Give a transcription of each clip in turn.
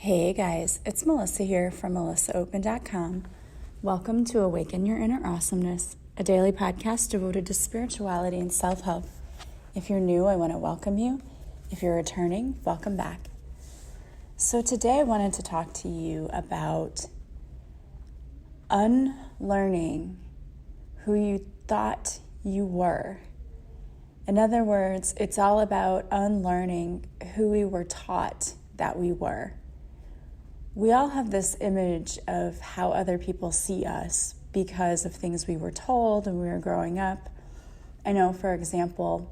Hey guys, it's Melissa here from melissaopen.com. Welcome to Awaken Your Inner Awesomeness, a daily podcast devoted to spirituality and self-help. If you're new, I want to welcome you. If you're returning, welcome back. So today I wanted to talk to you about unlearning who you thought you were. In other words, it's all about unlearning who we were taught that we were. We all have this image of how other people see us because of things we were told when we were growing up. I know, for example,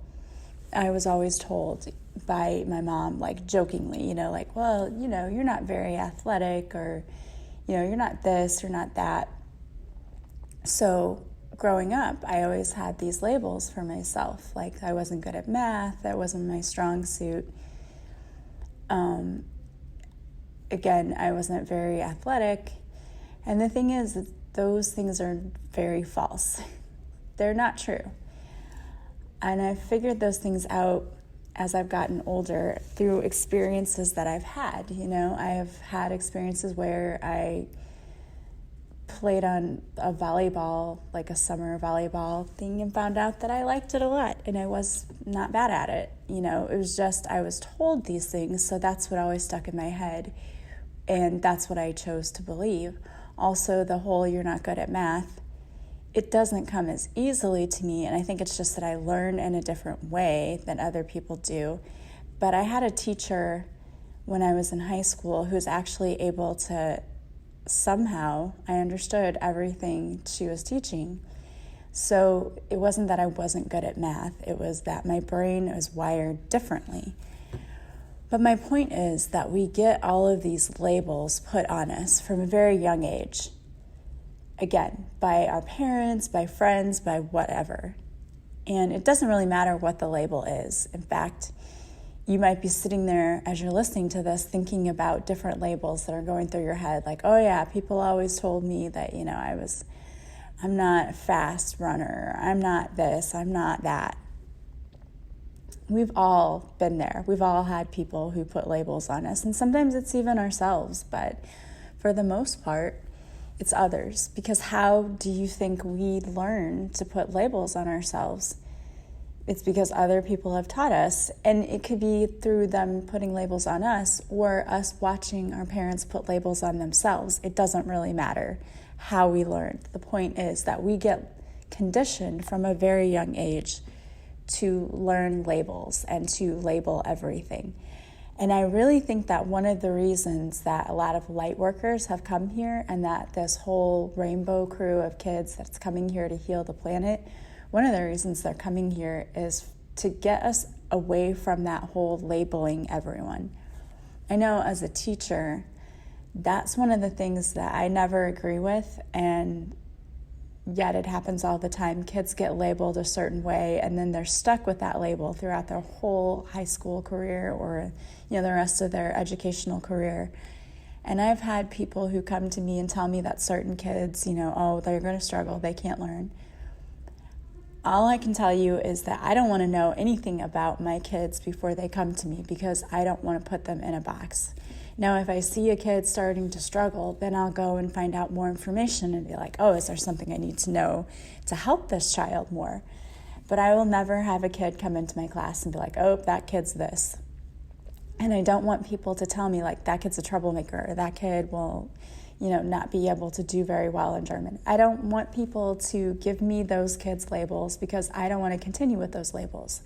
I was always told by my mom, like jokingly, well, you're not very athletic, or, you're not this, you're not that. So growing up, I always had these labels for myself, like I wasn't good at math, that wasn't my strong suit. Again, I wasn't very athletic. And the thing is, those things are very false. They're not true. And I've figured those things out as I've gotten older through experiences that I've had. I have had experiences where I played on a volleyball, like a summer volleyball thing, and found out that I liked it a lot and I was not bad at it. It was just I was told these things, so that's what always stuck in my head. And that's what I chose to believe. Also, the whole you're not good at math, it doesn't come as easily to me. And I think it's just that I learn in a different way than other people do. But I had a teacher when I was in high school who was actually able to somehow, I understood everything she was teaching. So it wasn't that I wasn't good at math. It was that my brain was wired differently. But my point is that we get all of these labels put on us from a very young age. Again, by our parents, by friends, by whatever. And it doesn't really matter what the label is. In fact, you might be sitting there as you're listening to this thinking about different labels that are going through your head. Like, oh yeah, people always told me that, I'm not a fast runner. I'm not this, I'm not that. We've all been there. We've all had people who put labels on us, and sometimes it's even ourselves, but for the most part, it's others. Because how do you think we learn to put labels on ourselves? It's because other people have taught us, and it could be through them putting labels on us or us watching our parents put labels on themselves. It doesn't really matter how we learned. The point is that we get conditioned from a very young age to learn labels and to label everything. And I really think that one of the reasons that a lot of light workers have come here, and that this whole rainbow crew of kids that's coming here to heal the planet, one of the reasons they're coming here is to get us away from that whole labeling everyone. I know as a teacher, that's one of the things that I never agree with, and yet it happens all the time. Kids get labeled a certain way, and then they're stuck with that label throughout their whole high school career or the rest of their educational career. And I've had people who come to me and tell me that certain kids, they're going to struggle, they can't learn. All I can tell you is that I don't want to know anything about my kids before they come to me, because I don't want to put them in a box. Now, if I see a kid starting to struggle, then I'll go and find out more information and be like, oh, is there something I need to know to help this child more? But I will never have a kid come into my class and be like, oh, that kid's this. And I don't want people to tell me, like, that kid's a troublemaker, or that kid will, not be able to do very well in German. I don't want people to give me those kids' labels, because I don't want to continue with those labels.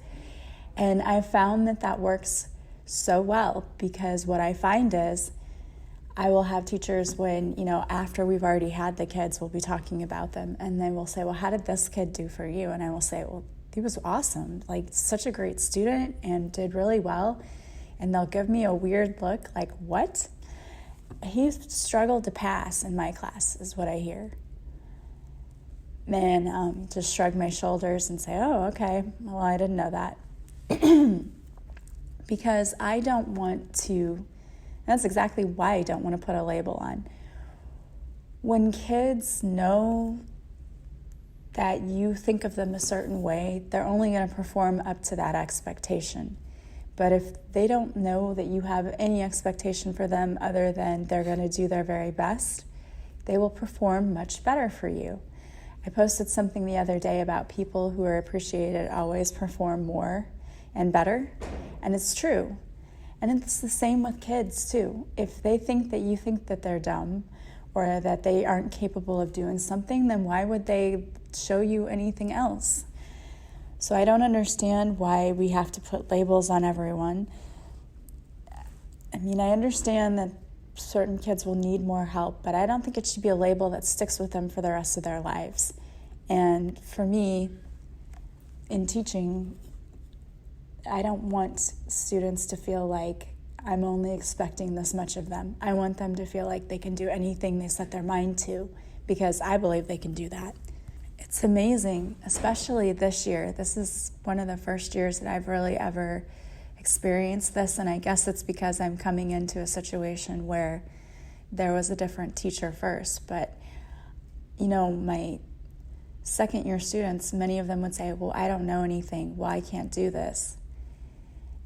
And I found that works so well, because what I find is I will have teachers when, after we've already had the kids, we'll be talking about them, and they will say, well, how did this kid do for you? And I will say, well, he was awesome, like such a great student and did really well. And they'll give me a weird look like, what? He struggled to pass in my class, is what I hear. And just shrug my shoulders and say, oh, okay, well, I didn't know that. Because I don't want to, that's exactly why I don't want to put a label on. When kids know that you think of them a certain way, they're only going to perform up to that expectation. But if they don't know that you have any expectation for them other than they're going to do their very best, they will perform much better for you. I posted something the other day about people who are appreciated always perform more and better, and it's true. And it's the same with kids too. If they think that you think that they're dumb or that they aren't capable of doing something, then why would they show you anything else? So I don't understand why we have to put labels on everyone. I mean, I understand that certain kids will need more help, but I don't think it should be a label that sticks with them for the rest of their lives. And for me, in teaching, I don't want students to feel like I'm only expecting this much of them. I want them to feel like they can do anything they set their mind to, because I believe they can do that. It's amazing, especially this year. This is one of the first years that I've really ever experienced this, and I guess it's because I'm coming into a situation where there was a different teacher first. But, you know, my second year students, many of them would say, well, I don't know anything. Well, I can't do this.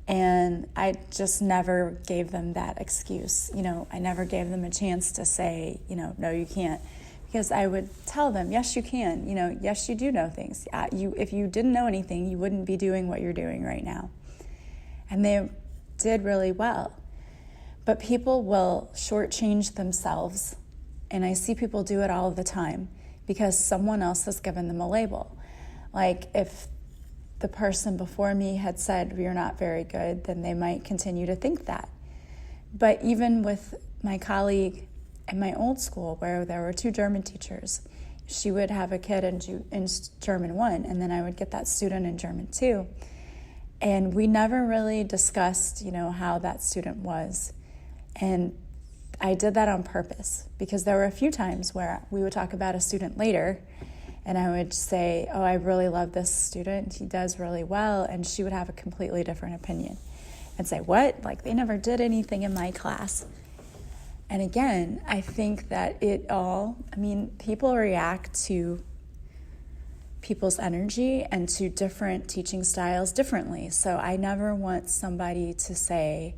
And I just never gave them that excuse. You know, I never gave them a chance to say, you know, no, you can't. Because I would tell them, yes, you can. You know, yes, you do know things. If you didn't know anything, you wouldn't be doing what you're doing right now. And they did really well. But people will shortchange themselves, and I see people do it all the time because someone else has given them a label. Like if the person before me had said, you're not very good, then they might continue to think that. But even with my colleague at my old school, where there were 2 German teachers, she would have a kid in German 1, and then I would get that student in German 2. And we never really discussed, you know, how that student was. And I did that on purpose because there were a few times where we would talk about a student later, and I would say, oh, I really love this student. He does really well. And she would have a completely different opinion and say, what? Like, they never did anything in my class. And again, I think that people react to people's energy and to different teaching styles differently. So I never want somebody to say,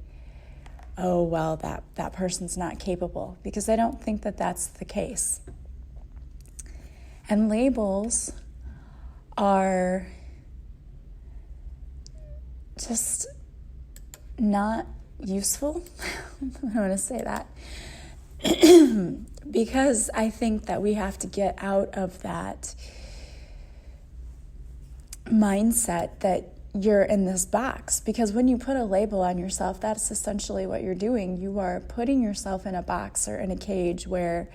oh, well, that person's not capable, because I don't think that that's the case. And labels are just not useful. I want to say that. Because I think that we have to get out of that mindset that you're in this box. Because when you put a label on yourself, that's essentially what you're doing. You are putting yourself in a box or in a cage where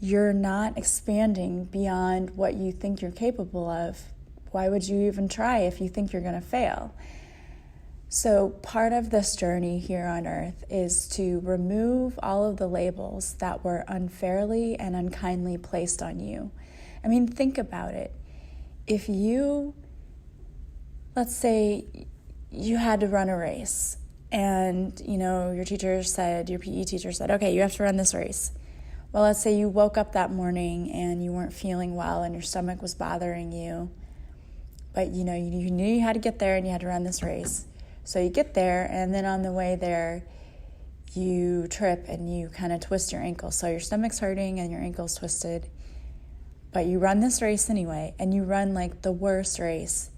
you're not expanding beyond what you think you're capable of. Why would you even try if you think you're going to fail? So part of this journey here on earth is to remove all of the labels that were unfairly and unkindly placed on you. I mean, think about it. If let's say you had to run a race and, you know, your PE teacher said, okay, you have to run this race. Well, let's say you woke up that morning and you weren't feeling well and your stomach was bothering you, but you know, you knew you had to get there and you had to run this race. So you get there, and then on the way there, you trip and you kind of twist your ankle. So your stomach's hurting and your ankle's twisted, but you run this race anyway, and you run like the worst race.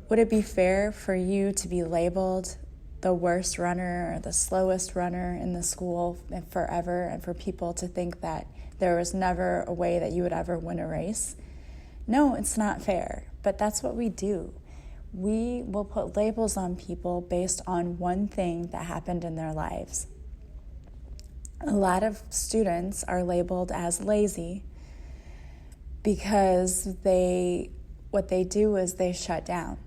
Would it be fair for you to be labeled the worst runner or the slowest runner in the school forever, and for people to think that there was never a way that you would ever win a race? No, it's not fair, but that's what we do. We will put labels on people based on one thing that happened in their lives. A lot of students are labeled as lazy because what they do is they shut down.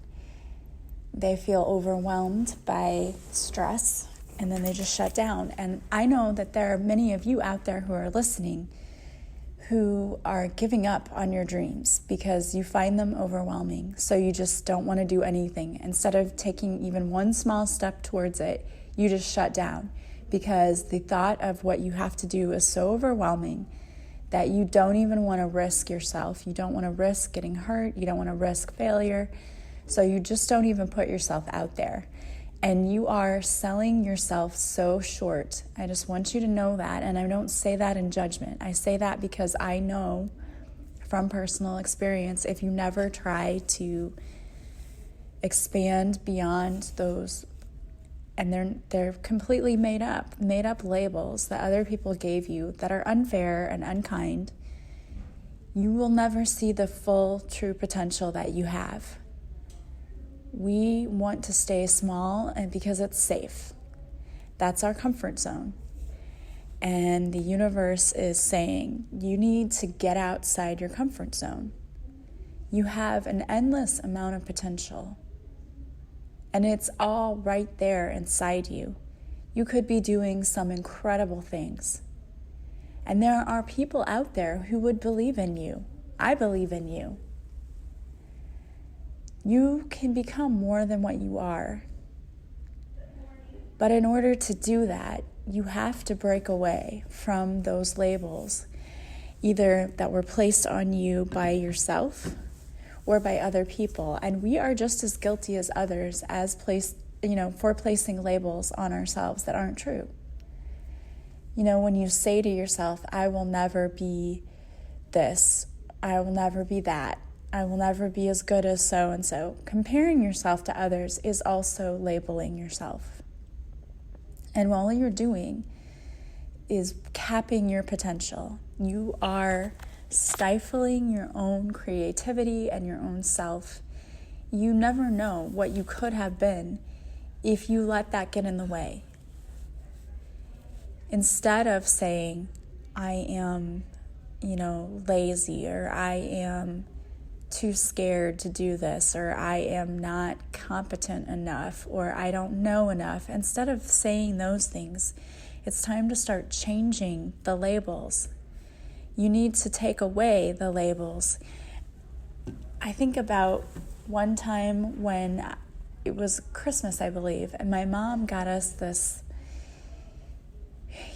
They feel overwhelmed by stress, and then they just shut down. And I know that there are many of you out there who are listening who are giving up on your dreams because you find them overwhelming. So you just don't want to do anything. Instead of taking even one small step towards it, you just shut down because the thought of what you have to do is so overwhelming that you don't even want to risk yourself. You don't want to risk getting hurt. You don't want to risk failure. So you just don't even put yourself out there. And you are selling yourself so short. I just want you to know that. And I don't say that in judgment. I say that because I know from personal experience, if you never try to expand beyond those, and they're completely made up labels that other people gave you that are unfair and unkind, you will never see the full true potential that you have. We want to stay small, and because it's safe. That's our comfort zone. And the universe is saying, you need to get outside your comfort zone. You have an endless amount of potential. And it's all right there inside you. You could be doing some incredible things. And there are people out there who would believe in you. I believe in you. You can become more than what you are. But in order to do that, you have to break away from those labels, either that were placed on you by yourself or by other people. And we are just as guilty as others for placing labels on ourselves that aren't true. When you say to yourself, I will never be this, I will never be that, I will never be as good as so-and-so, comparing yourself to others is also labeling yourself. And all you're doing is capping your potential. You are stifling your own creativity and your own self. You never know what you could have been if you let that get in the way. Instead of saying, I am, lazy, or I am too scared to do this, or I am not competent enough, or I don't know enough. Instead of saying those things, it's time to start changing the labels. You need to take away the labels. I think about one time when it was Christmas, I believe, and my mom got us this.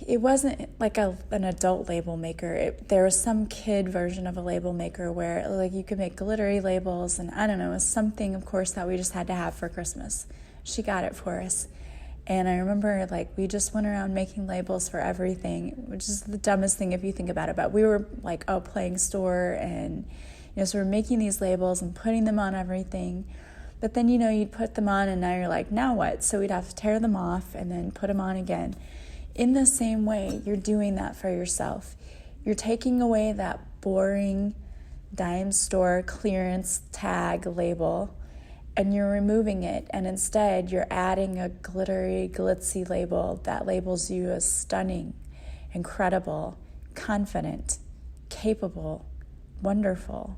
It wasn't like an adult label maker. There was some kid version of a label maker where you could make glittery labels, and I don't know, it was something, of course, that we just had to have for Christmas. She got it for us. And I remember we just went around making labels for everything, which is the dumbest thing if you think about it. But we were playing store, and so we're making these labels and putting them on everything. But then, you'd put them on, and now you're like, now what? So we'd have to tear them off and then put them on again. In the same way, you're doing that for yourself. You're taking away that boring dime store clearance tag label, and you're removing it, and instead you're adding a glittery, glitzy label that labels you as stunning, incredible, confident, capable, wonderful.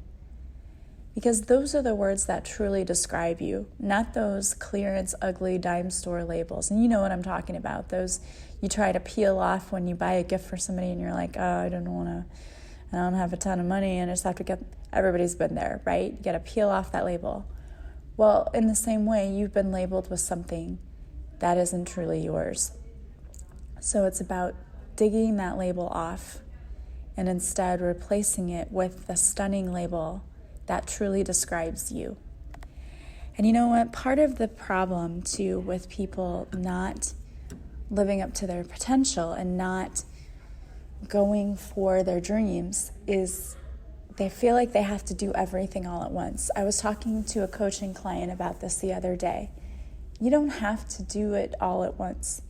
Because those are the words that truly describe you, not those clearance, ugly dime store labels. And you know what I'm talking about. Those you try to peel off when you buy a gift for somebody and you're like, oh, I don't have a ton of money and I just have to everybody's been there, right? You got to peel off that label. Well, in the same way, you've been labeled with something that isn't truly yours. So it's about digging that label off and instead replacing it with the stunning label that truly describes you. And you know what? Part of the problem, too, with people not living up to their potential and not going for their dreams is they feel like they have to do everything all at once. I was talking to a coaching client about this the other day. You don't have to do it all at once.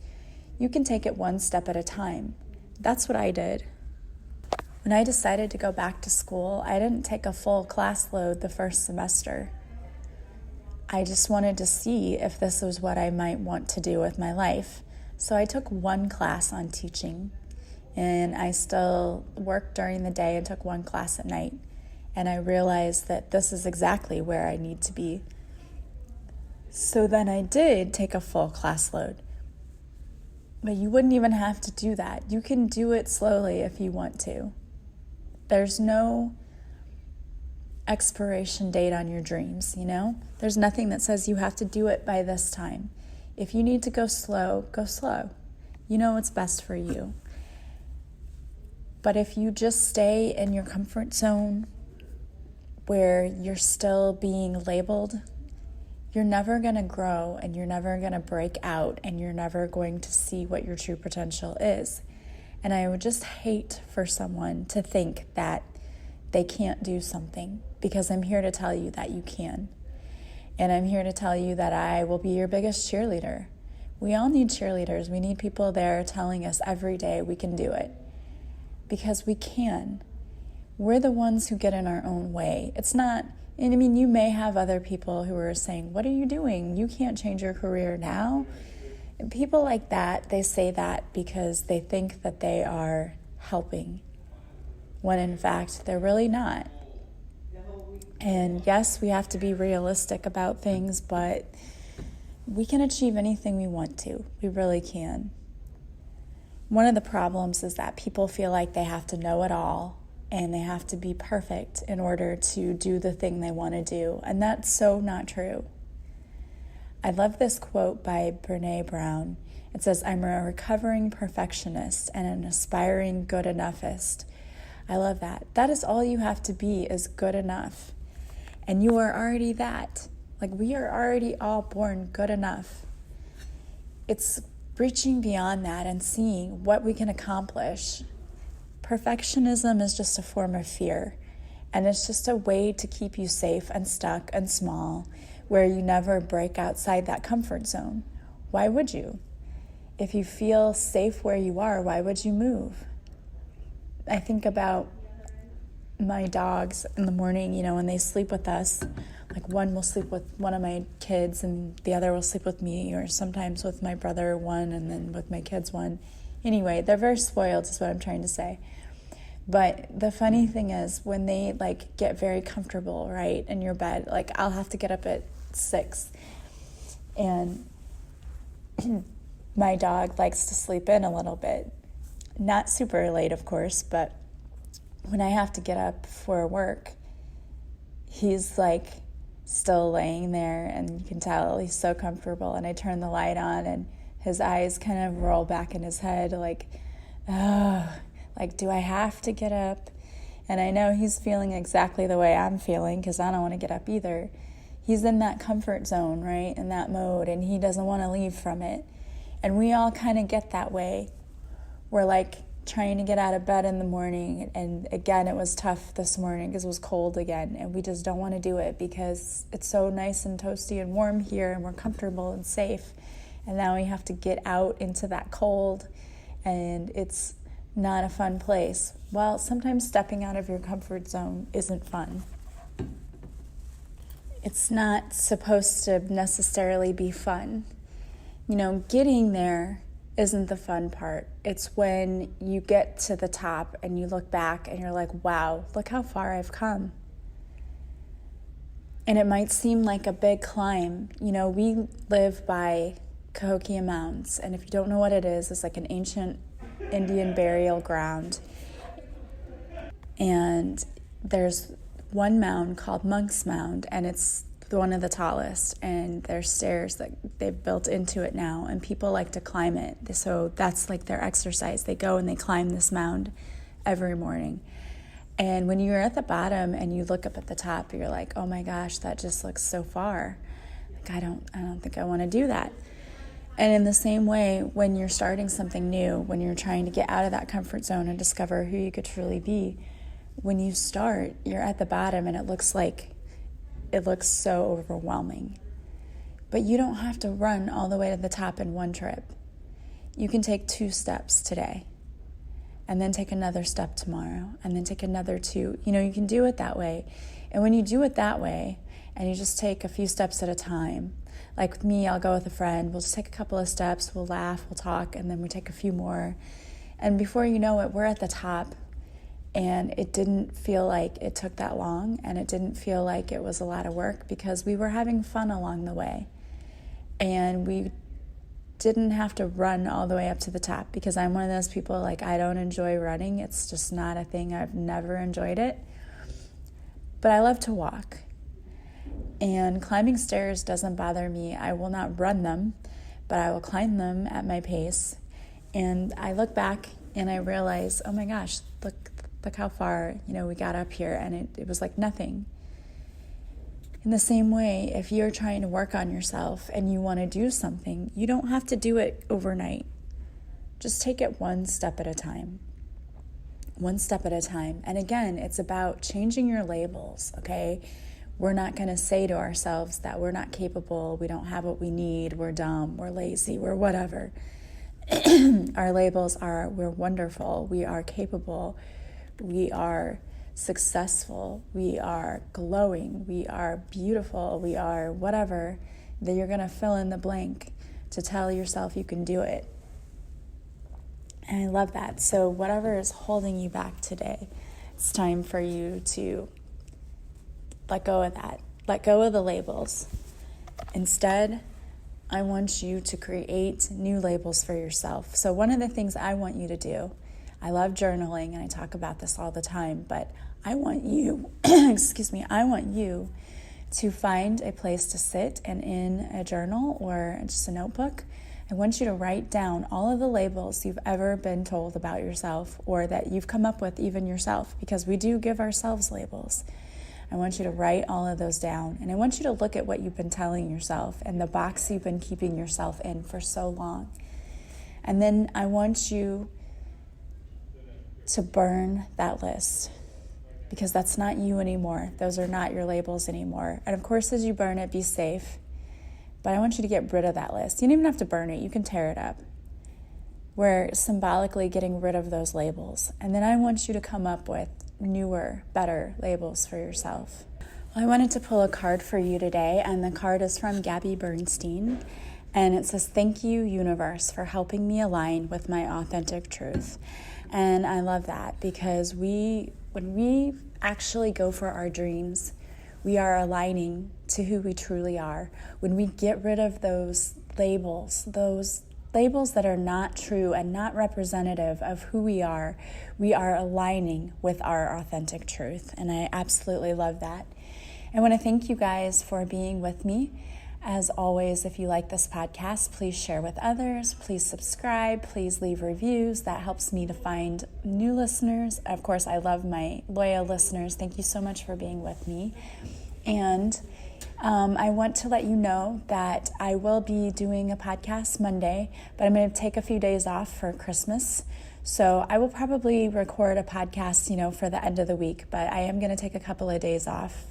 You can take it one step at a time. That's what I did. When I decided to go back to school, I didn't take a full class load the first semester. I just wanted to see if this was what I might want to do with my life. So I took one class on teaching, and I still worked during the day and took one class at night. And I realized that this is exactly where I need to be. So then I did take a full class load. But you wouldn't even have to do that. You can do it slowly if you want to. There's no expiration date on your dreams, There's nothing that says you have to do it by this time. If you need to go slow, go slow. You know what's best for you. But if you just stay in your comfort zone where you're still being labeled, you're never going to grow, and you're never going to break out, and you're never going to see what your true potential is. And I would just hate for someone to think that they can't do something, because I'm here to tell you that you can. And I'm here to tell you that I will be your biggest cheerleader. We all need cheerleaders. We need people there telling us every day we can do it, because we can. We're the ones who get in our own way. It's not, and I mean, you may have other people who are saying, what are you doing? You can't change your career now. And people like that, they say that because they think that they are helping, when in fact, they're really not. And yes, we have to be realistic about things, but we can achieve anything we want to. We really can. One of the problems is that people feel like they have to know it all and they have to be perfect in order to do the thing they want to do. And that's so not true. I love this quote by Brene Brown. It says, "I'm a recovering perfectionist and an aspiring good enoughist." I love that. That is all you have to be, is good enough. And you are already that. Like, we are already all born good enough. It's reaching beyond that and seeing what we can accomplish. Perfectionism is just a form of fear, and it's just a way to keep you safe and stuck and small, where you never break outside that comfort zone. Why would you? If you feel safe where you are, why would you move? I think about my dogs in the morning, when they sleep with us. Like, one will sleep with one of my kids and the other will sleep with me, or sometimes with my brother one and then with my kids one. Anyway, they're very spoiled is what I'm trying to say. But the funny thing is, when they get very comfortable, right, in your bed, I'll have to get up at 6, and my dog likes to sleep in a little bit. Not super late, of course, but when I have to get up for work, he's still laying there, and you can tell he's so comfortable. And I turn the light on, and his eyes kind of roll back in his head, do I have to get up? And I know he's feeling exactly the way I'm feeling, because I don't want to get up either. He's in that comfort zone, right, in that mode, and he doesn't want to leave from it. And we all kind of get that way. We're trying to get out of bed in the morning, and again, it was tough this morning because it was cold again, and we just don't want to do it because it's so nice and toasty and warm here, and we're comfortable and safe. And now we have to get out into that cold, and it's not a fun place. Well, sometimes stepping out of your comfort zone isn't fun. It's not supposed to necessarily be fun. Getting there isn't the fun part. It's when you get to the top and you look back and you're like, wow, look how far I've come. And it might seem like a big climb. We live by Cahokia Mounds, and if you don't know what it is, it's like an ancient Indian burial ground. And there's one mound called Monk's Mound, and it's one of the tallest, and there's stairs that they've built into it now, and people like to climb it. So that's their exercise. They go and they climb this mound every morning. And when you're at the bottom and you look up at the top, you're like, oh my gosh, that just looks so far. I don't think I want to do that. And in the same way, when you're starting something new, when you're trying to get out of that comfort zone and discover who you could truly be, when you start, you're at the bottom and it looks so overwhelming. But you don't have to run all the way to the top in one trip. You can take 2 steps today, and then take another step tomorrow, and then take another 2. You can do it that way. And when you do it that way, and you just take a few steps at a time, like with me, I'll go with a friend, we'll just take a couple of steps, we'll laugh, we'll talk, and then we take a few more. And before you know it, we're at the top. And it didn't feel like it took that long, and it didn't feel like it was a lot of work, because we were having fun along the way. And we didn't have to run all the way up to the top, because I'm one of those people, I don't enjoy running. It's just not a thing. I've never enjoyed it. But I love to walk. And climbing stairs doesn't bother me. I will not run them, but I will climb them at my pace. And I look back and I realize, oh my gosh, look how far, we got up here, and it was like nothing. In the same way, if you're trying to work on yourself and you want to do something, you don't have to do it overnight. Just take it one step at a time. One step at a time. And again, it's about changing your labels, okay? We're not going to say to ourselves that we're not capable, we don't have what we need, we're dumb, we're lazy, we're whatever. Our labels are, we're wonderful, we are capable, we are successful, we are glowing, we are beautiful, we are whatever, that you're going to fill in the blank to tell yourself you can do it. And I love that. So whatever is holding you back today, it's time for you to let go of that. Let go of the labels. Instead, I want you to create new labels for yourself. So one of the things I want you to do, I love journaling and I talk about this all the time, but I want you, I want you to find a place to sit, and in a journal or just a notebook, I want you to write down all of the labels you've ever been told about yourself, or that you've come up with even yourself, because we do give ourselves labels. I want you to write all of those down, and I want you to look at what you've been telling yourself and the box you've been keeping yourself in for so long. And then I want you to burn that list, because that's not you anymore. Those are not your labels anymore. And of course, as you burn it, be safe. But I want you to get rid of that list. You don't even have to burn it. You can tear it up. We're symbolically getting rid of those labels. And then I want you to come up with newer, better labels for yourself. Well, I wanted to pull a card for you today, and the card is from Gabby Bernstein. And it says, "Thank you, universe, for helping me align with my authentic truth." And I love that, because when we actually go for our dreams, we are aligning to who we truly are. When we get rid of those labels that are not true and not representative of who we are aligning with our authentic truth. And I absolutely love that. I want to thank you guys for being with me. As always, if you like this podcast, please share with others. Please subscribe. Please leave reviews. That helps me to find new listeners. Of course, I love my loyal listeners. Thank you so much for being with me. And I want to let you know that I will be doing a podcast Monday, but I'm going to take a few days off for Christmas. So I will probably record a podcast, for the end of the week, but I am going to take a couple of days off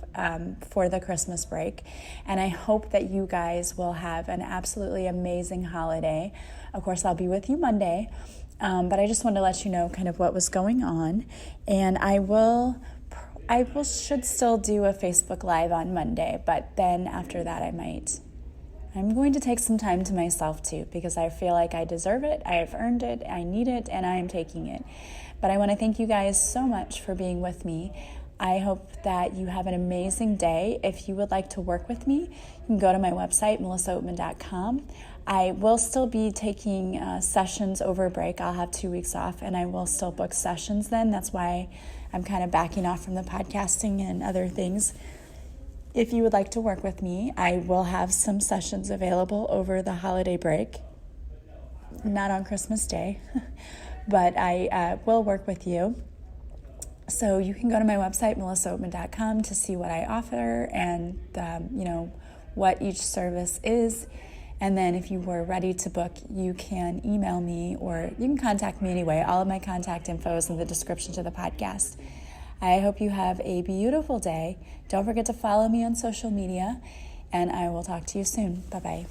for the Christmas break. And I hope that you guys will have an absolutely amazing holiday. Of course, I'll be with you Monday, but I just wanted to let you know kind of what was going on. And I should still do a Facebook Live on Monday, but then after that I'm going to take some time to myself too, because I feel like I deserve it, I have earned it, I need it, and I am taking it. But I want to thank you guys so much for being with me. I hope that you have an amazing day. If you would like to work with me, you can go to my website, melissaoatman.com. I will still be taking sessions over break. I'll have 2 weeks off, and I will still book sessions then. That's why I'm kind of backing off from the podcasting and other things. If you would like to work with me, I will have some sessions available over the holiday break. Not on Christmas Day, but I will work with you. So you can go to my website, melissaoatman.com, to see what I offer and, what each service is. And then if you were ready to book, you can email me, or you can contact me anyway. All of my contact info is in the description to the podcast. I hope you have a beautiful day. Don't forget to follow me on social media, and I will talk to you soon. Bye-bye.